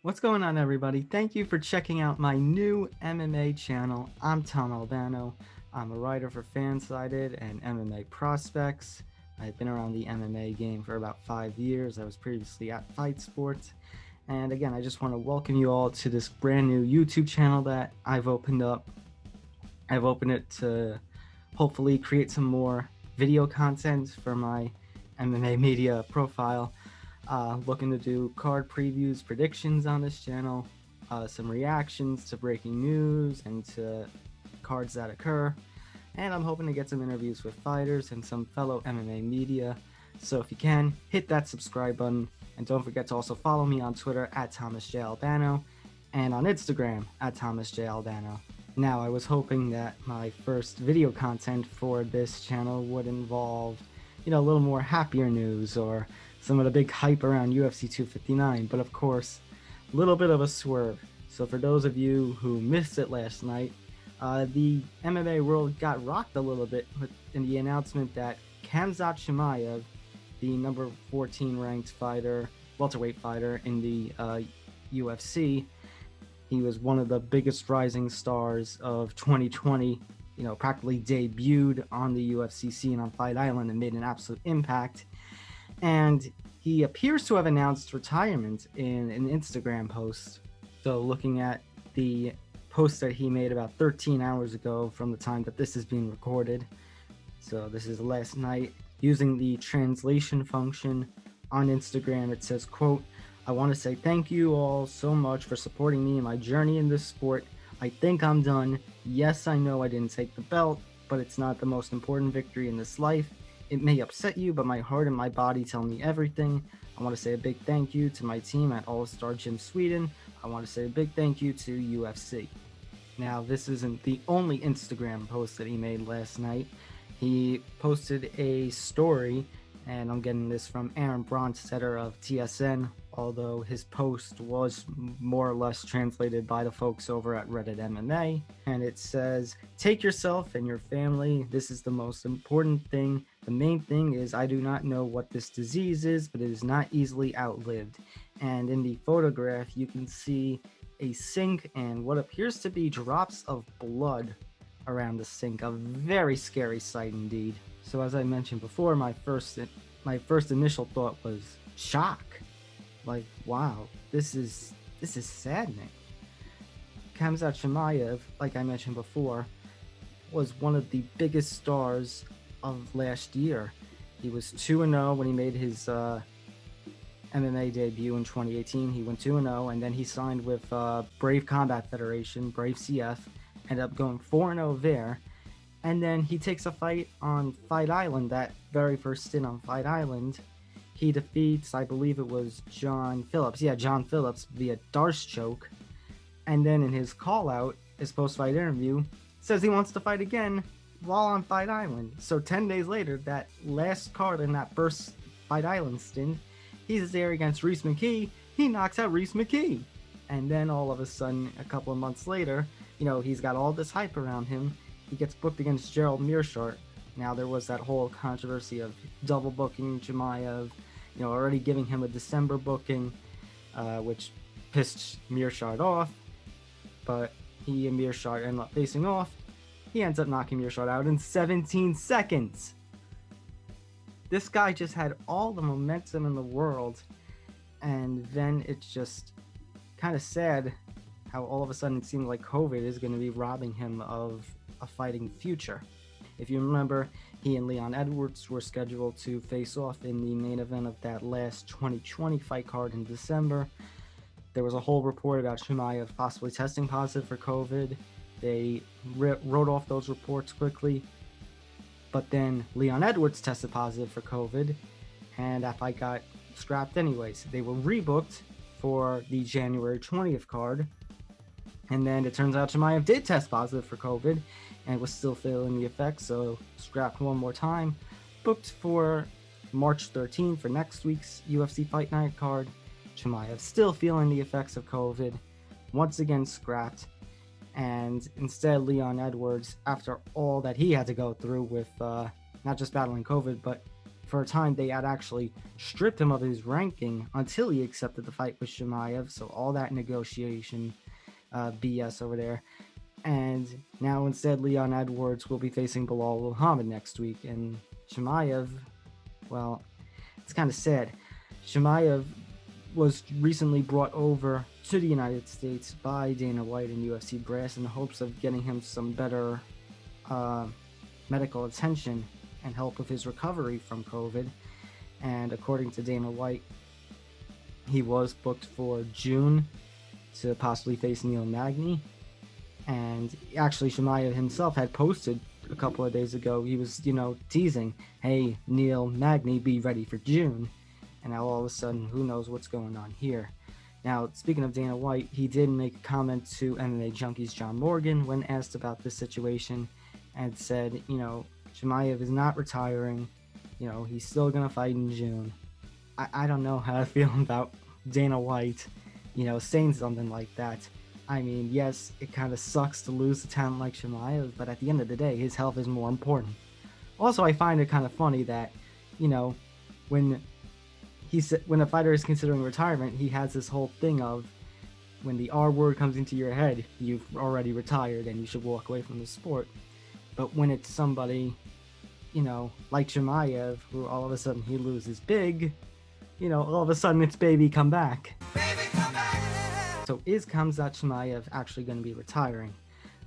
What's going on, everybody? Thank you for checking out my new MMA channel. I'm Tom Albano. I'm a writer for Fansided and MMA Prospects. I've been around the MMA game for about 5 years. I was previously at Fight Sports. And again, I just want to welcome you all to this brand new YouTube channel that I've opened up. I've opened it to hopefully create some more video content for my MMA media profile. Looking to do card previews, predictions on this channel, some reactions to breaking news and to cards that occur. And I'm hoping to get some interviews with fighters and some fellow MMA media. So if you can, hit that subscribe button. And don't forget to also follow me on Twitter at Thomas J. Albano and on Instagram at Thomas J. Albano. Now, I was hoping that my first video content for this channel would involve, a little more happier news or some of the big hype around UFC 259, but of course, a little bit of a swerve. So for those of you who missed it last night, the MMA world got rocked a little bit in the announcement that Khamzat Chimaev, the number 14 ranked fighter, welterweight fighter in the UFC, he was one of the biggest rising stars of 2020, practically debuted on the UFC scene on Fight Island and made an absolute impact. And he appears to have announced retirement in an Instagram post. So looking at the post that he made about 13 hours ago from the time that this is being recorded. So this is last night. Using the translation function on Instagram, it says, quote, "I want to say thank you all so much for supporting me in my journey in this sport. I think I'm done. Yes, I know I didn't take the belt, but it's not the most important victory in this life. It may upset you, but my heart and my body tell me everything. I want to say a big thank you to my team at All Star Gym Sweden. I want to say a big thank you to UFC." Now, this isn't the only Instagram post that he made last night. He posted a story, and I'm getting this from Aaron Bronstetter of TSN, although his post was more or less translated by the folks over at Reddit MMA. And it says, "Take yourself and your family. This is the most important thing. The main thing is I do not know what this disease is, but it is not easily outlived." And in the photograph, you can see a sink and what appears to be drops of blood around the sink. A very scary sight indeed. So as I mentioned before, my first initial thought was shock. Like, wow, this is saddening. Khamzat Chimaev, like I mentioned before, was one of the biggest stars of last year. He was 2-0 when he made his MMA debut in 2018. He went 2-0, and then he signed with Brave Combat Federation, Brave CF, ended up going 4-0 there. And then he takes a fight on Fight Island, that very first stint on Fight Island. He defeats, I believe it was John Phillips. Yeah, John Phillips via Darce choke. And then in his call-out, his post-fight interview, says he wants to fight again while on Fight Island. So 10 days later, that last card in that first Fight Island stint, he's there against Reese McKee. He knocks out Reese McKee. And then all of a sudden, a couple of months later, he's got all this hype around him. He gets booked against Gerald Meerschaert. Now, there was that whole controversy of double booking Chimaev, already giving him a December booking, which pissed Meerschaert off. But he and Meerschaert end up facing off. He ends up knocking Meerschaert out in 17 seconds. This guy just had all the momentum in the world, and then it's just kind of sad how all of a sudden it seemed like COVID is going to be robbing him of a fighting future. If you remember, he and Leon Edwards were scheduled to face off in the main event of that last 2020 fight card in December. There was a whole report about Chimaev possibly testing positive for COVID. They wrote off those reports quickly, but then Leon Edwards tested positive for COVID, and that fight got scrapped anyways. They were rebooked for the January 20th card, and then it turns out Chimaev did test positive for COVID and was still feeling the effects, so scrapped one more time. Booked for March 13th for next week's UFC Fight Night card. Chimaev still feeling the effects of COVID, once again scrapped. And instead, Leon Edwards, after all that he had to go through with not just battling COVID, but for a time they had actually stripped him of his ranking until he accepted the fight with Chimaev. So all that negotiation BS over there. And now instead Leon Edwards will be facing Bilal Muhammad next week. And Chimaev, well, it's kind of sad. Chimaev was recently brought over to the United States by Dana White and UFC brass in the hopes of getting him some better medical attention and help with his recovery from COVID. And according to Dana White, he was booked for June to possibly face Neil Magny. And actually, Chimaev himself had posted a couple of days ago, he was, teasing, hey, Neil Magny, be ready for June. And now all of a sudden, who knows what's going on here. Now, speaking of Dana White, he did make a comment to MMA Junkie's John Morgan when asked about this situation and said, Chimaev is not retiring. He's still going to fight in June. I don't know how to feel about Dana White, saying something like that. I mean, yes, it kind of sucks to lose a talent like Chimaev, but at the end of the day, his health is more important. Also, I find it kind of funny that, when a fighter is considering retirement, he has this whole thing of when the R word comes into your head, you've already retired and you should walk away from the sport. But when it's somebody, like Chimaev, who all of a sudden he loses big, all of a sudden it's baby come back. Baby, come back. So is Khamzat Chimaev actually going to be retiring?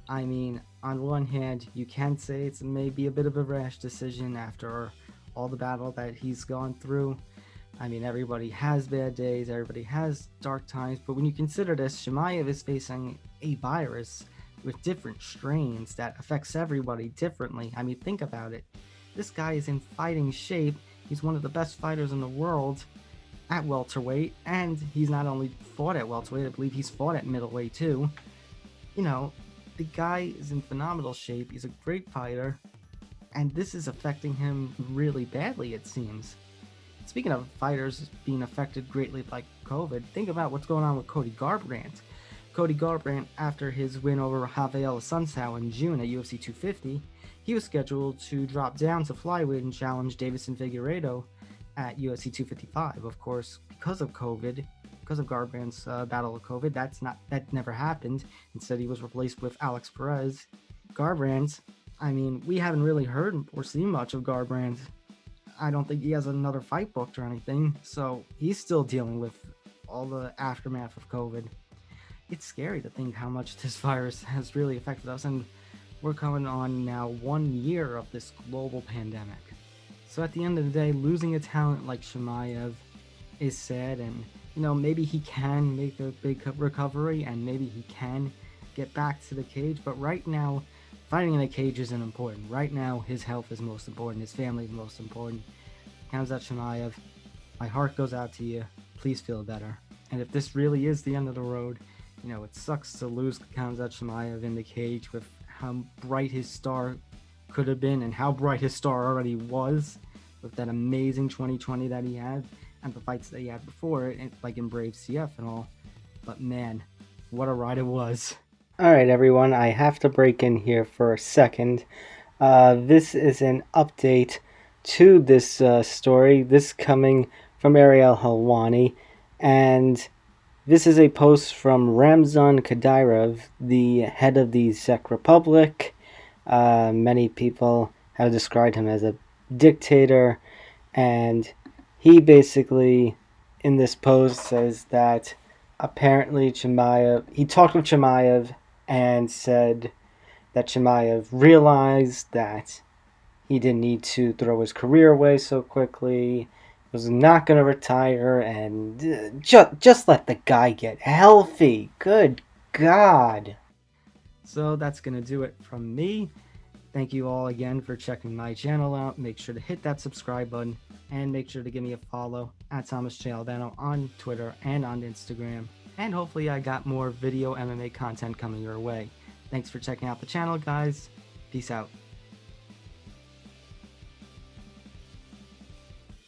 I mean, on one hand, you can say it's maybe a bit of a rash decision after all the battle that he's gone through. I mean, everybody has bad days, everybody has dark times, but when you consider this, Chimaev is facing a virus with different strains that affects everybody differently. I mean, think about it. This guy is in fighting shape. He's one of the best fighters in the world at welterweight, and he's not only fought at welterweight, I believe he's fought at middleweight too. The guy is in phenomenal shape. He's a great fighter, and this is affecting him really badly, it seems. Speaking of fighters being affected greatly by COVID, think about what's going on with Cody Garbrandt. Cody Garbrandt, after his win over Rafael Assunção in June at UFC 250, he was scheduled to drop down to flyweight and challenge Davison Figueiredo at UFC 255. Of course, because of COVID, because of Garbrandt's battle of COVID, that never happened. Instead, he was replaced with Alex Perez. Garbrandt, I mean, we haven't really heard or seen much of Garbrandt. I don't think he has another fight booked or anything, so he's still dealing with all the aftermath of COVID. It's scary to think how much this virus has really affected us, and we're coming on now 1 year of this global pandemic. So at the end of the day, losing a talent like Chimaev is sad, and maybe he can make a big recovery, and maybe he can get back to the cage, but right now, fighting in a cage isn't important. Right now, his health is most important, his family is most important. Khamzat Chimaev, my heart goes out to you. Please feel better. And if this really is the end of the road, it sucks to lose Khamzat Chimaev in the cage with how bright his star could have been and how bright his star already was with that amazing 2020 that he had and the fights that he had before it, like in Brave CF and all. But man, what a ride it was. Alright everyone, I have to break in here for a second. This is an update to this story, this coming from Ariel Helwani, and this is a post from Ramzan Kadyrov, the head of the Czech Republic. Many people have described him as a dictator, and he basically, in this post, says that apparently he talked with Chimaev and said that Chimaev realized that he didn't need to throw his career away so quickly, was not going to retire, and just let the guy get healthy. Good God. So that's going to do it from me. Thank you all again for checking my channel out. Make sure to hit that subscribe button and make sure to give me a follow at Thomas J. Albano on Twitter and on Instagram. And hopefully I got more video MMA content coming your way. Thanks for checking out the channel, guys. Peace out.